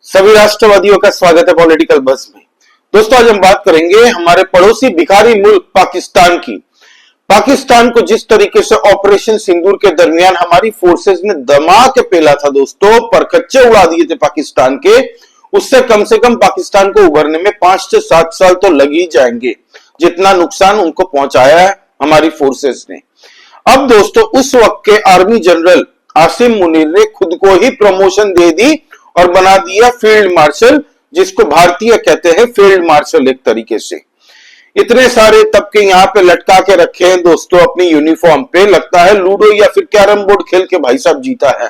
सभी राष्ट्रवादियों का स्वागत है पॉलिटिकल बस में। दोस्तों, आज हम बात करेंगे हमारे पड़ोसी भिखारी मुल्क पाकिस्तान की। पाकिस्तान को जिस तरीके से ऑपरेशन सिंदूर के दरमियान हमारी फोर्सेस ने दमा के पेला था दोस्तों, परखच्चे उड़ा दिए थे पाकिस्तान के, उससे कम से कम पाकिस्तान को उभरने में 5 से 7 साल तो लग ही जाएंगे, जितना नुकसान उनको पहुंचाया है हमारी फोर्सेस ने। अब दोस्तों, उस वक्त के आर्मी जनरल आसिम मुनीर ने खुद को ही प्रमोशन दे दी और बना दिया फील्ड मार्शल, जिसको भारतीय कहते हैं फील्ड मार्शल एक तरीके से। इतने सारे तबके यहां पे लटका के रखे हैं दोस्तों अपनी यूनिफॉर्म पे, लगता है लूडो या फिर कैरम बोर्ड खेल के भाई साहब जीता है।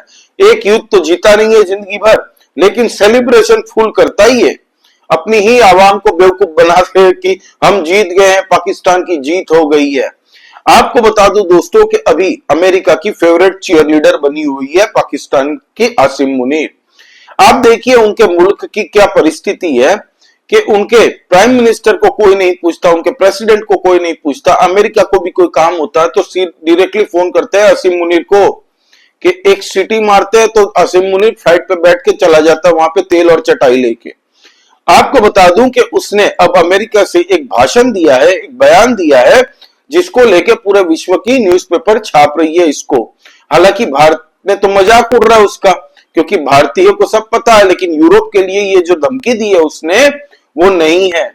एक युद्ध तो जीता नहीं है जिंदगी भर, लेकिन सेलिब्रेशन फुल करता ही है, अपनी ही आवाम को बेवकूफ बनाते हैं कि हम जीत गए हैं, पाकिस्तान की जीत हो गई है। आपको बता दूं दोस्तों कि अभी अमेरिका की फेवरेट चीयर लीडर बनी हुई है पाकिस्तान की आसिम मुनीर। आप देखिए उनके मुल्क की क्या परिस्थिति है कि उनके प्राइम मिनिस्टर को कोई नहीं पूछता, उनके प्रेसिडेंट को कोई नहीं पूछता। अमेरिका को भी कोई काम होता है तो डायरेक्टली फोन करते हैं आसिम मुनीर को कि एक सीटी मारते हैं तो आसिम मुनीर फ्लाइट पे बैठ के चला जाता है वहां पे तेल और चटाई लेके। आपको बता दूं कि उसने अब अमेरिका से एक भाषण दिया है, एक बयान दिया है, जिसको लेके पूरे विश्व की न्यूज़पेपर छाप रही है इसको। हालांकि भारत ने तो मजाक उड़ रहा है उसका, क्योंकि भारतीयों को सब पता है, लेकिन यूरोप के लिए ये जो धमकी दी है उसने, वो नहीं है,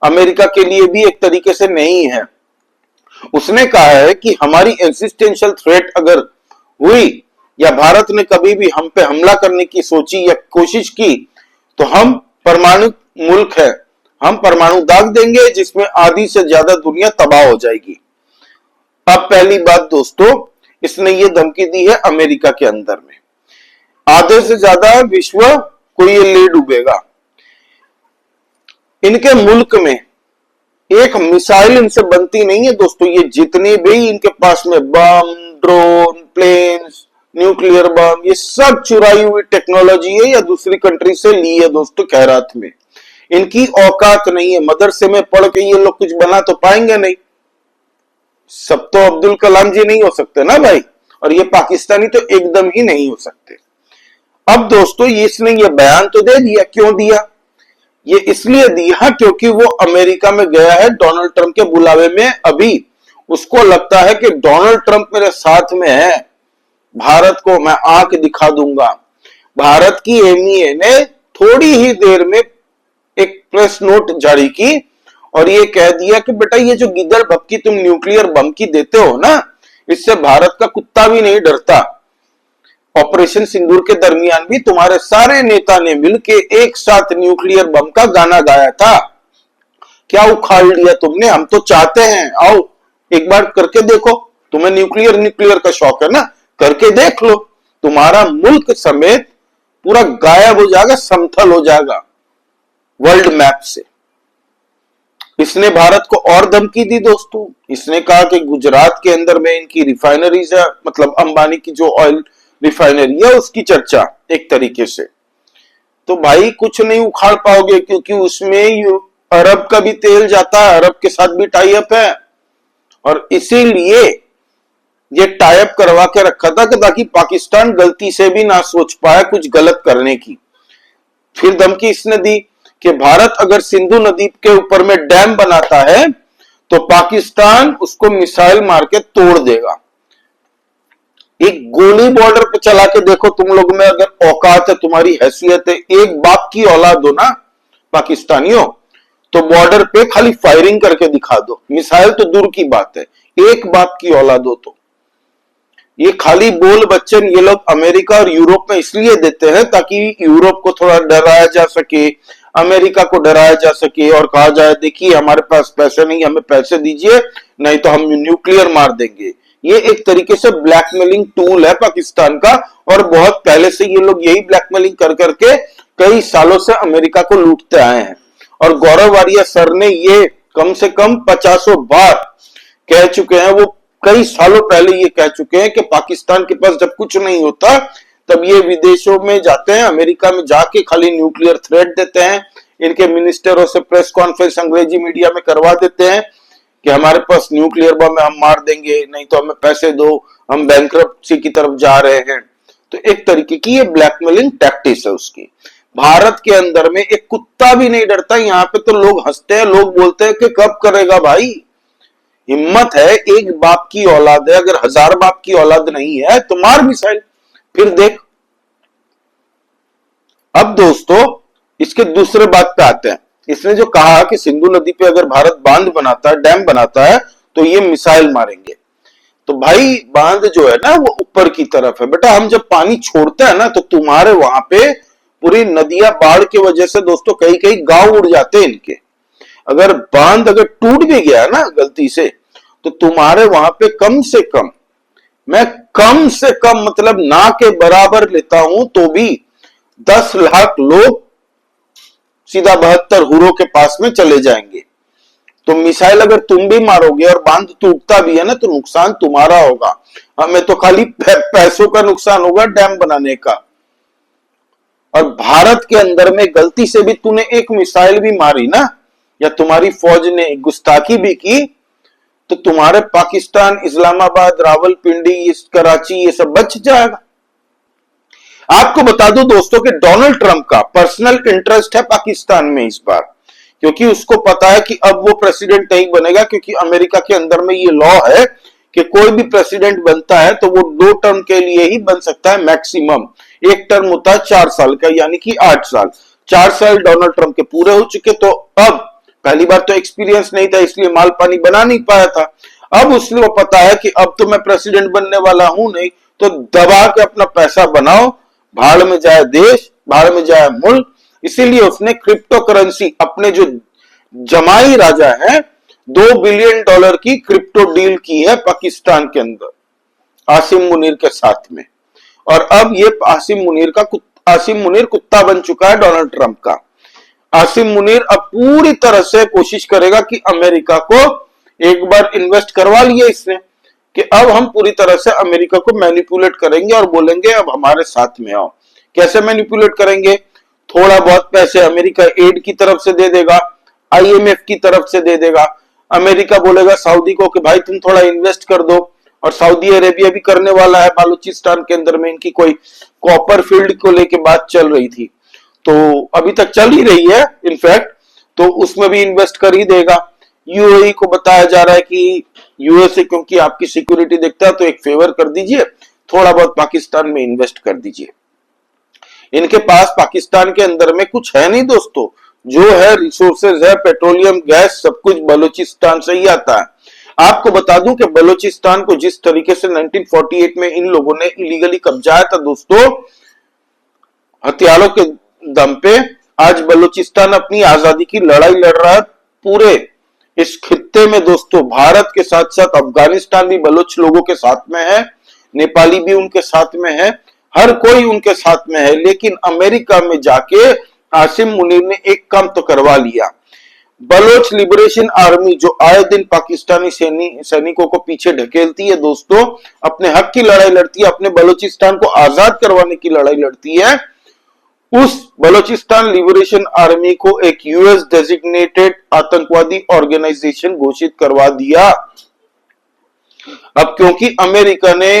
अमेरिका के लिए भी एक तरीके से नहीं है। उसने कहा है कि हमारी एक्सिस्टेंशियल थ्रेट अगर हुई या भारत ने कभी भी हम पे हमला करने की सोची या कोशिश की तो हम परमाणु मुल्क है, हम परमाणु दाग देंगे जिसमें आधी से ज्यादा दुनिया तबाह हो जाएगी। अब पहली बात दोस्तों, इसने ये धमकी दी है अमेरिका के अंदर में, आधे से ज्यादा विश्व को ये ले डूबेगा। इनके मुल्क में एक मिसाइल इनसे बनती नहीं है दोस्तों। ये जितने भी इनके पास में बम, ड्रोन, प्लेन्स, न्यूक्लियर बम, ये सब चुराई हुई टेक्नोलॉजी है या दूसरी कंट्री से ली है दोस्तों खैरात में। इनकी औकात नहीं है, मदरसे में पढ़ के ये लोग कुछ बना तो पाएंगे नहीं। सब तो अब्दुल कलाम जी नहीं हो सकते ना भाई, और ये पाकिस्तानी तो एकदम ही नहीं हो सकते। अब दोस्तों, इसने ये बयान तो दे दिया। क्यों दिया? ये इसलिए दिया क्योंकि वो अमेरिका में गया है डोनाल्ड ट्रंप के बुलावे में। अभी उसको लगता है कि डोनाल्ड ट्रंप मेरे साथ में है, भारत को मैं आंख दिखा दूंगा। भारत की एमईए ने थोड़ी ही देर में एक प्रेस नोट जारी की और ये कह दिया कि बेटा, ये जो गिदड़ भक्की तुम न्यूक्लियर बम की देते हो ना, इससे भारत का कुत्ता भी नहीं डरता। ऑपरेशन सिंदूर के दरमियान भी तुम्हारे सारे नेता ने मिलके एक साथ न्यूक्लियर बम का गाना गाया था। क्या उखाड़ लिया तुमने? हम तो चाहते हैं, आओ एक बार करके देखो। तुम्हें न्यूक्लियर का शौक है ना, करके देख लो, तुम्हारा मुल्क समेत पूरा गायब हो जाएगा, समतल हो जाएगा वर्ल्ड मैप से। इसने भारत को और धमकी दी दोस्तों। इसने कहा कि गुजरात के अंदर में इनकी रिफाइनरीज है, मतलब अंबानी की जो ऑयल रिफाइनरी है उसकी चर्चा एक तरीके से। तो भाई कुछ नहीं उखाड़ पाओगे, क्योंकि उसमें अरब का भी तेल जाता है, अरब के साथ भी टाई अप है, और इसीलिए ये टाई अप करवा के रखा था ताकि पाकिस्तान गलती से भी ना सोच पाए कुछ गलत करने की। फिर धमकी इसने दी कि भारत अगर सिंधु नदी के ऊपर में डैम बनाता है तो पाकिस्तान उसको मिसाइल मार के तोड़ देगा। एक गोली बॉर्डर पे चला के देखो तुम लोग में, अगर औकात है, तुम्हारी हैसियत है, एक बाप की औलाद हो ना पाकिस्तानियों, तो बॉर्डर पे खाली फायरिंग करके दिखा दो। मिसाइल तो दूर की बात है, एक बाप की औलाद हो तो। ये खाली बोल बच्चन ये लोग अमेरिका और यूरोप में इसलिए देते हैं ताकि यूरोप को थोड़ा डराया जा सके, अमेरिका को डराया जा सके और कहा जाए देखिए हमारे पास पैसे नहीं, हमें पैसे दीजिए नहीं तो हम न्यूक्लियर मार देंगे। ये एक तरीके से ब्लैकमेलिंग टूल है पाकिस्तान का, और बहुत पहले से ये लोग यही ब्लैकमेलिंग कर करके कई सालों से अमेरिका को लूटते आए हैं। और गौरव आर्या सर ने ये कम से कम 50 बार कह चुके हैं, वो कई सालों पहले ये कह चुके हैं कि पाकिस्तान के पास जब कुछ नहीं होता तब ये विदेशों में जाते हैं, अमेरिका में जाके खाली न्यूक्लियर थ्रेट देते हैं। इनके मिनिस्टरों से प्रेस कॉन्फ्रेंस अंग्रेजी मीडिया में करवा देते हैं कि हमारे पास न्यूक्लियर बम है, हम मार देंगे, नहीं तो हमें पैसे दो, हम बैंकरप्सी की तरफ जा रहे हैं। तो एक तरीके की ये ब्लैकमेलिंग टैक्टिक्स है उसकी। भारत के अंदर में एक कुत्ता भी नहीं डरता। यहाँ पे तो लोग हंसते हैं, लोग बोलते हैं कि कब करेगा भाई। हिम्मत है, एक बाप की औलाद है, अगर 1000 बाप की औलाद नहीं है तो मार मिसाइल, फिर देख। अब दोस्तों इसके दूसरे बात पे आते हैं। इसने जो कहा कि सिंधु नदी पे अगर भारत बांध बनाता है, डैम बनाता है, तो ये मिसाइल मारेंगे। तो भाई बांध जो है ना वो ऊपर की तरफ है बेटा, हम जब पानी छोड़ते हैं ना तो तुम्हारे वहां पे पूरी नदियां बाढ़ की वजह से दोस्तों कई कई गांव उड़ जाते हैं इनके। अगर बांध अगर टूट भी गया ना गलती से, तो तुम्हारे वहां पे कम से कम, मैं कम से कम मतलब ना के बराबर लेता हूं तो भी 10 लाख लोग सीधा 72 हुरों के पास में चले जाएंगे। तो मिसाइल अगर तुम भी मारोगे और बांध टूटता भी है ना, तो नुकसान तुम्हारा होगा, हमें तो खाली पैसों का नुकसान होगा डैम बनाने का। और भारत के अंदर में गलती से भी तूने एक मिसाइल भी मारी ना, या तुम्हारी फौज ने गुस्ताखी भी की, तो तुम्हारे पाकिस्तान, इस्लामाबाद, रावलपिंडी, कराची ये सब बच जाएगा। आपको बता दूं दोस्तों कि डोनाल्ड ट्रंप का पर्सनल इंटरेस्ट है पाकिस्तान में इस बार, क्योंकि उसको पता है कि अब वो प्रेसिडेंट नहीं बनेगा, क्योंकि अमेरिका के अंदर में ये लॉ है कि कोई भी प्रेसिडेंट बनता है तो वो 2 टर्म के लिए ही बन सकता है मैक्सिमम। एक टर्म होता है 4 साल का, यानी कि 8 साल। 4 साल डोनाल्ड ट्रंप के पूरे हो चुके, तो अब पहली बार तो एक्सपीरियंस नहीं था, इसलिए माल पानी बना नहीं पाया था। अब उसको पता है कि अब तो मैं प्रेसिडेंट बनने वाला हूं नहीं, तो दबा के अपना पैसा बनाओ, भाड़ में जाए देश, भाड़ में जाए मुल्क। इसीलिए उसने क्रिप्टो करेंसी, अपने जो जमाई राजा है, $2 बिलियन की क्रिप्टो डील की है पाकिस्तान के अंदर आसिम मुनीर के साथ में। और अब ये आसिम मुनीर कुत्ता बन चुका है डोनाल्ड ट्रंप का। आसिम मुनीर अब पूरी तरह से कोशिश करेगा कि अमेरिका को, एक बार इन्वेस्ट करवा लिया इसने, कि अब हम पूरी तरह से अमेरिका को मैनिपुलेट करेंगे और बोलेंगे अब हमारे साथ में आओ। कैसे मैनिपुलेट करेंगे? थोड़ा बहुत पैसे अमेरिका एड की तरफ से दे देगा, IMF की तरफ से दे देगा। अमेरिका बोलेगा सऊदी को कि भाई तुम थोड़ा इन्वेस्ट कर दो, और सऊदी अरेबिया भी करने वाला है। बलूचिस्तान के अंदर में इनकी कोई कॉपर फील्ड को लेके बात चल रही थी, तो अभी तक चल ही रही है इनफैक्ट, तो उसमें भी इन्वेस्ट कर ही देगा। UAE को बताया जा रहा है कि USA क्योंकि आपकी सिक्योरिटी देखता है तो एक फेवर कर दीजिए, थोड़ा बहुत पाकिस्तान में इन्वेस्ट कर दीजिए। इनके पास पाकिस्तान के अंदर में कुछ है नहीं दोस्तों, जो है रिसोर्सेज है, पेट्रोलियम, गैस, सब कुछ बलूचिस्तान से ही आता है। आपको बता दूं कि बलूचिस्तान को जिस तरीके से 1948 में इन लोगों ने इलीगली कब्जाया था दोस्तों, हथियारों के दम पे, आज बलूचिस्तान अपनी आजादी की लड़ाई लड़ रहा है। पूरे इस खित्ते में दोस्तों भारत के साथ साथ अफगानिस्तान भी बलूच लोगों के साथ में है, नेपाली भी उनके साथ में है, हर कोई उनके साथ में है। लेकिन अमेरिका में जाके आसिम मुनीर ने एक काम तो करवा लिया। बलोच लिबरेशन आर्मी जो आए दिन पाकिस्तानी सैनिकों को पीछे ढकेलती है दोस्तों, अपने हक की लड़ाई लड़ती है, अपने बलूचिस्तान को आजाद करवाने की लड़ाई लड़ती है, उस बलूचिस्तान लिबरेशन आर्मी को एक US डेजिग्नेटेड आतंकवादी ऑर्गेनाइजेशन घोषित करवा दिया। अब क्योंकि अमेरिका ने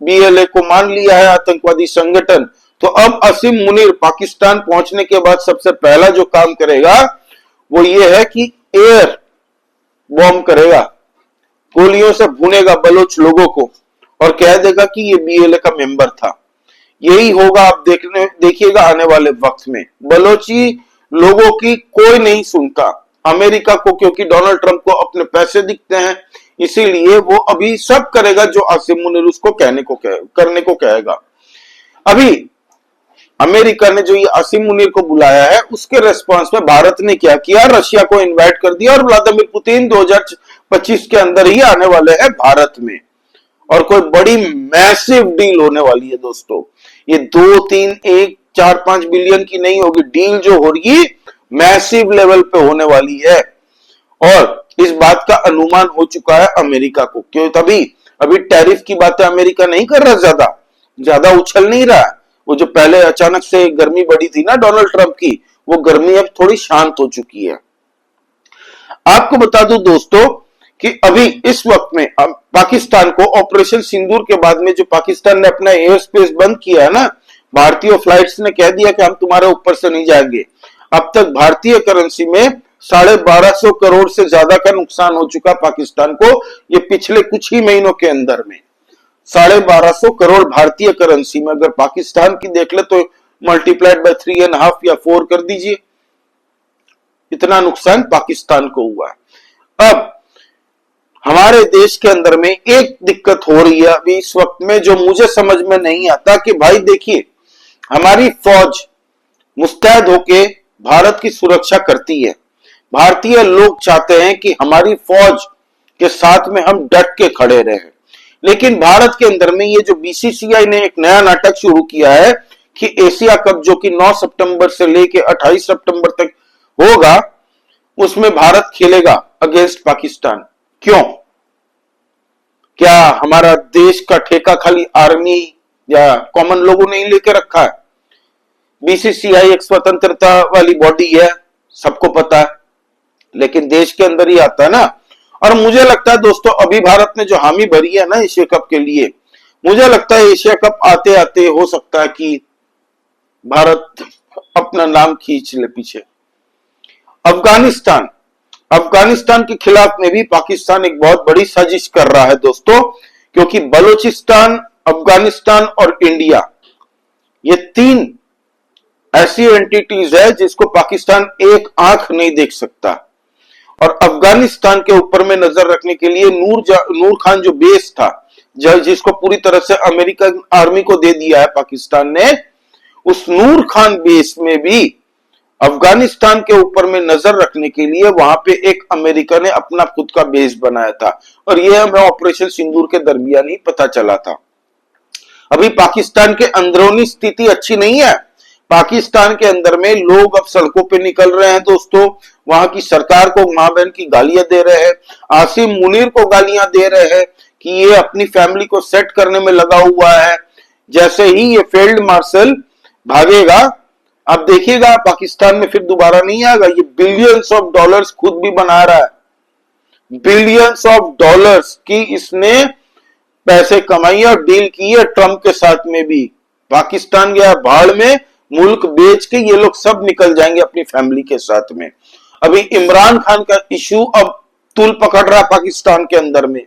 BLA को मान लिया है आतंकवादी संगठन, तो अब आसिम मुनीर पाकिस्तान पहुंचने के बाद सबसे पहला जो काम करेगा वो ये है कि एयर बॉम्ब करेगा, गोलियों से भूनेगा बलोच लोगों को और कह देगा कि ये BLA का मेंबर था। यही होगा, आप देखिएगा आने वाले वक्त में। बलोची लोगों की कोई नहीं सुनता अमेरिका को, क्योंकि डोनाल्ड ट्रंप को अपने पैसे दिखते हैं, इसीलिए वो अभी सब करेगा जो आसिम मुनीर उसको करने को कहेगा। अभी अमेरिका ने जो ये आसिम मुनीर को बुलाया है, उसके रेस्पॉन्स में भारत ने क्या किया, रशिया को इनवाइट कर दिया, और व्लादिमीर पुतिन 2025 के अंदर ही आने वाले हैं भारत में, और कोई बड़ी मैसिव डील होने वाली है दोस्तों। ये 2, 3, 1, 4, 5 बिलियन की नहीं होगी डील, जो होगी मैसिव लेवल पे होने वाली है। और इस बात का अनुमान हो चुका है अमेरिका को, क्यों? तभी अभी टैरिफ की बातें अमेरिका नहीं कर रहा, ज्यादा उछल नहीं रहा। वो जो पहले अचानक से गर्मी बढ़ी थी ना डोनाल्ड ट्रंप की, वो गर्मी अब थोड़ी शांत हो चुकी है। आपको बता दूं दोस्तों कि अभी इस वक्त में पाकिस्तान को ऑपरेशन सिंदूर के बाद में जो पाकिस्तान ने अपना एयर स्पेस बंद किया है ना, भारतीय फ्लाइट्स ने कह दिया कि हम तुम्हारे ऊपर से नहीं जाएंगे। अब तक भारतीय करेंसी में 1250 करोड़ से ज्यादा का नुकसान हो चुका पाकिस्तान को, ये पिछले कुछ ही महीनों के अंदर में 1250 करोड़ भारतीय करेंसी में। अगर पाकिस्तान की देख ले तो मल्टीप्लाइड बाय 3.5 या 4 कर दीजिए, इतना नुकसान पाकिस्तान को हुआ है। अब हमारे देश के अंदर में एक दिक्कत हो रही है अभी इस वक्त में, जो मुझे समझ में नहीं आता कि भाई देखिए, हमारी फौज मुस्तैद होके भारत की सुरक्षा करती है। भारतीय लोग चाहते हैं कि हमारी फौज के साथ में हम डट के खड़े रहें, लेकिन भारत के अंदर में ये जो बीसीसीआई ने एक नया नाटक शुरू किया है कि एशिया कप जो कि 9 सितंबर से लेके 28 सितंबर तक होगा, उसमें भारत खेलेगा अगेंस्ट पाकिस्तान। क्यों? क्या हमारा देश का ठेका खाली आर्मी या कॉमन लोगों ने ही लेके रखा है? बीसीसीआई एक स्वतंत्रता वाली बॉडी है, सबको पता है, लेकिन देश के अंदर ही आता है ना। और मुझे लगता है दोस्तों, अभी भारत ने जो हामी भरी है ना एशिया कप के लिए, मुझे लगता है एशिया कप आते आते हो सकता है कि भारत अपना नाम खींच ले पीछे। अफगानिस्तान, अफगानिस्तान के खिलाफ में भी पाकिस्तान एक बहुत बड़ी साजिश कर रहा है दोस्तों, क्योंकि बलूचिस्तान, अफगानिस्तान और इंडिया, ये 3 ऐसी एंटिटीज है जिसको पाकिस्तान एक आंख नहीं देख सकता। और अफगानिस्तान के ऊपर में नजर रखने के लिए नूर खान जो बेस था, जिसको पूरी तरह से अमेरिकन आर्मी को दे दिया है पाकिस्तान ने, उस नूर खान बेस में भी अफगानिस्तान के ऊपर में नजर रखने के लिए वहां पे एक अमेरिका ने अपना खुद का बेस बनाया था, और यह हमें ऑपरेशन सिंदूर के दरमियान ही पता चला था। अभी पाकिस्तान के अंदरूनी स्थिति अच्छी नहीं है। पाकिस्तान के अंदर में लोग अब सड़कों पे निकल रहे हैं दोस्तों, वहां की सरकार को मां बहन की गालियां दे रहे हैं, आसिम मुनीर को गालियां दे रहे हैं कि ये अपनी फैमिली को सेट करने में लगा हुआ है। जैसे ही ये फील्ड मार्शल भागेगा, अब देखिएगा पाकिस्तान में फिर दोबारा नहीं आएगा। ये बिलियंस ऑफ डॉलर्स खुद भी बना रहा है, बिलियंस ऑफ डॉलर्स की इसने पैसे कमाई और डील की है ट्रंप के साथ में भी। पाकिस्तान गया भाड़ में, मुल्क बेच के ये लोग सब निकल जाएंगे अपनी फैमिली के साथ में। अभी इमरान खान का इशू अब तूल पकड़ रहा है पाकिस्तान के अंदर में,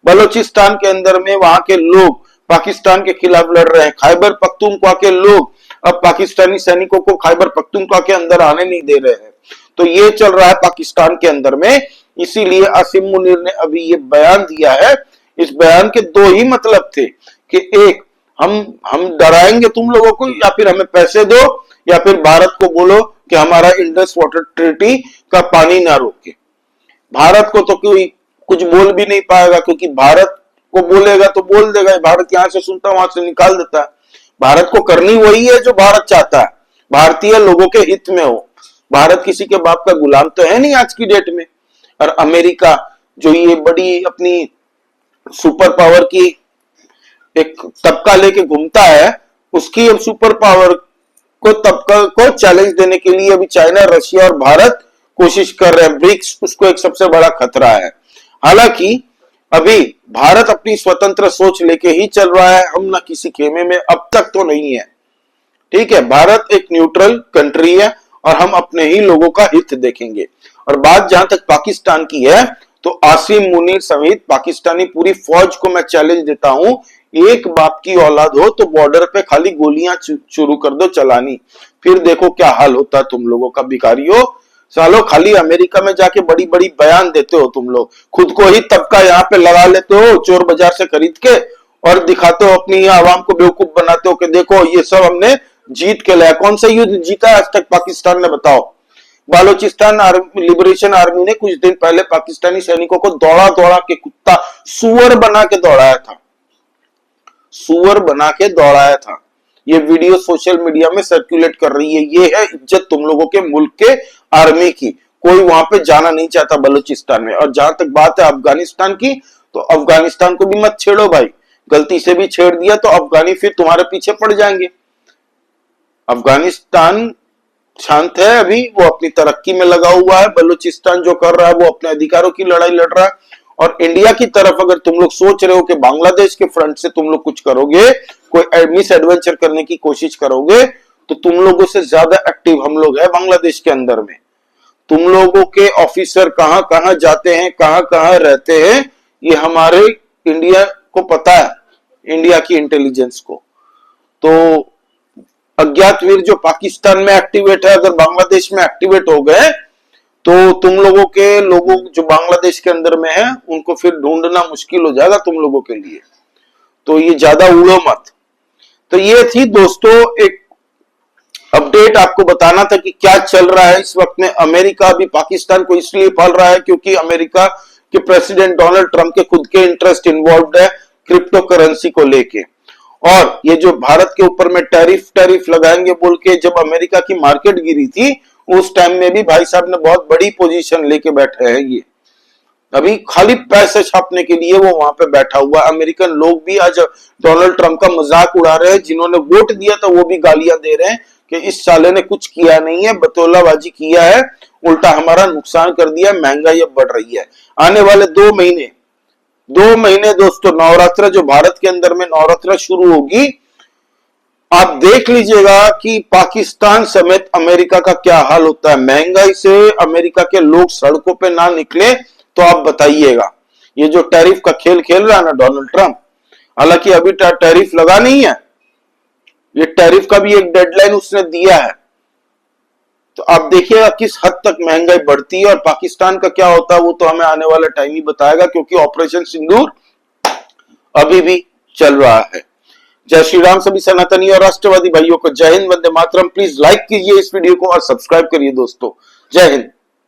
बलूचिस्तान के अंदर में वहां के लोग पाकिस्तान के खिलाफ लड़ रहे हैं। खैबर पख्तूनख्वा के लोग अब पाकिस्तानी सैनिकों को खैबर पख्तूनख्वा के अंदर आने नहीं दे रहे हैं। तो ये चल रहा है पाकिस्तान के अंदर में, इसीलिए आसिम मुनीर ने अभी ये बयान दिया है। इस बयान के 2 ही मतलब थे कि एक, हम डराएंगे तुम लोगों को, या फिर हमें पैसे दो, या फिर भारत को बोलो कि हमारा इंडस वाटर ट्रीटी का पानी ना रोके। भारत को तो कोई कुछ बोल भी नहीं पाएगा, क्योंकि भारत को बोलेगा तो बोल देगा, भारत यहां से सुनता वहां से निकाल देता है। भारत को करनी वही है जो भारत चाहता है, भारतीय लोगों के हित में हो। भारत किसी के बाप का गुलाम तो है नहीं आज की डेट में। और अमेरिका जो ये बड़ी अपनी सुपर पावर की एक तबका लेके घूमता है, उसकी अब सुपर पावर को तबका को चैलेंज देने के लिए अभी चाइना, रशिया और भारत कोशिश कर रहे हैं। ब्रिक्स उसको एक सबसे बड़ा खतरा है। हालांकि अभी भारत अपनी स्वतंत्र सोच लेके ही चल रहा है, हम ना किसी खेमे में अब तक तो नहीं है। ठीक है, भारत एक न्यूट्रल कंट्री है और हम अपने ही लोगों का हित देखेंगे। और बात जहां तक पाकिस्तान की है, तो आसिम मुनीर समेत पाकिस्तानी पूरी फौज को मैं चैलेंज देता हूं, एक बाप की औलाद हो तो बॉर्डर पे खाली गोलियां शुरू कर दो चलानी, फिर देखो क्या हाल होता है तुम लोगों का। भिखारियों सालो, खाली अमेरिका में जाके बड़ी बड़ी बयान देते हो तुम लोग, खुद को ही तबका यहाँ पे लगा लेते हो चोर बाजार से खरीद के, और दिखाते हो अपनी आवाम को बेवकूफ बनाते हो कि देखो ये सब हमने जीत के लाया। कौन सा युद्ध जीता है आज तक पाकिस्तान ने, बताओ? बालूचिस्तान लिबरेशन आर्मी ने कुछ दिन पहले पाकिस्तानी सैनिकों को दौड़ा दौड़ा के, कुत्ता सुअर बना के दौड़ाया था, सुअर बना के दौड़ाया था। ये वीडियो सोशल मीडिया में सर्कुलेट कर रही है। ये है इज्जत तुम लोगों के मुल्क के आर्मी की। कोई वहां पे जाना नहीं चाहता बलूचिस्तान में। और जहां तक बात है अफगानिस्तान की, तो अफगानिस्तान को भी मत छेड़ो भाई, गलती से भी छेड़ दिया तो अफगानी फिर तुम्हारे पीछे पड़ जाएंगे। अफगानिस्तान शांत है अभी, वो अपनी तरक्की में लगा हुआ है। बलूचिस्तान जो कर रहा है वो अपने अधिकारों की लड़ाई लड़ रहा है, और इंडिया की तरफ अगर तुम लोग सोच रहे हो कि बांग्लादेश के फ्रंट से तुम लोग कुछ करोगे, कोई मिस एडवेंचर करने की कोशिश करोगे, तो तुम लोगों से ज्यादा एक्टिव हम लोग हैं बांग्लादेश के अंदर में। तुम लोगों के ऑफिसर कहां कहां जाते हैं, कहां कहां रहते हैं, ये हमारे इंडिया को पता है, इंडिया की इंटेलिजेंस को। तो अज्ञात वीर जो पाकिस्तान में एक्टिवेट है, अगर बांग्लादेश में एक्टिवेट हो गए तो तुम लोगों के लोगों जो बांग्लादेश के अंदर में है उनको फिर ढूंढना मुश्किल हो जाएगा तुम लोगों के लिए। तो ये ज्यादा उड़ो मत। तो ये थी दोस्तों एक अपडेट, आपको बताना था कि क्या चल रहा है इस वक्त में। अमेरिका भी पाकिस्तान को इसलिए पाल रहा है क्योंकि अमेरिका के प्रेसिडेंट डोनाल्ड ट्रंप के खुद के इंटरेस्ट इन्वॉल्व है क्रिप्टो करेंसी को लेके। और ये जो भारत के ऊपर में टैरिफ लगाएंगे बोल के जब अमेरिका की मार्केट गिरी थी, उस टाइम में भी भाई साहब ने बहुत बड़ी पोजीशन लेके बैठे हैं। ये अभी खाली पैसे छापने के लिए वो वहां पे बैठा हुआ। अमेरिकन लोग भी आज डोनाल्ड ट्रंप का मजाक उड़ा रहे हैं, जिन्होंने वोट दिया था वो भी गालियां दे रहे हैं कि इस साले ने कुछ किया नहीं है, बतौलाबाजी किया है, उल्टा हमारा नुकसान कर दिया, महंगाई अब बढ़ रही है। आने वाले 2 महीने दोस्तों, नवरात्र जो भारत के अंदर में नवरात्र शुरू होगी, आप देख लीजिएगा कि पाकिस्तान समेत अमेरिका का क्या हाल होता है। महंगाई से अमेरिका के लोग सड़कों पे ना निकले तो आप बताइएगा। ये जो टैरिफ का खेल खेल रहा है ना डोनाल्ड ट्रंप, हालांकि अभी टैरिफ लगा नहीं है, ये टैरिफ का भी एक डेडलाइन उसने दिया है। तो आप देखिएगा किस हद तक महंगाई बढ़ती है और पाकिस्तान का क्या होता है, वो तो हमें आने वाला टाइम ही बताएगा, क्योंकि ऑपरेशन सिंदूर अभी भी चल रहा है। जय श्री राम सभी सनातनी और राष्ट्रवादी भाइयों को। जय हिंद, वंदे मातरम। प्लीज लाइक कीजिए इस वीडियो को और सब्सक्राइब करिए दोस्तों। जय हिंद।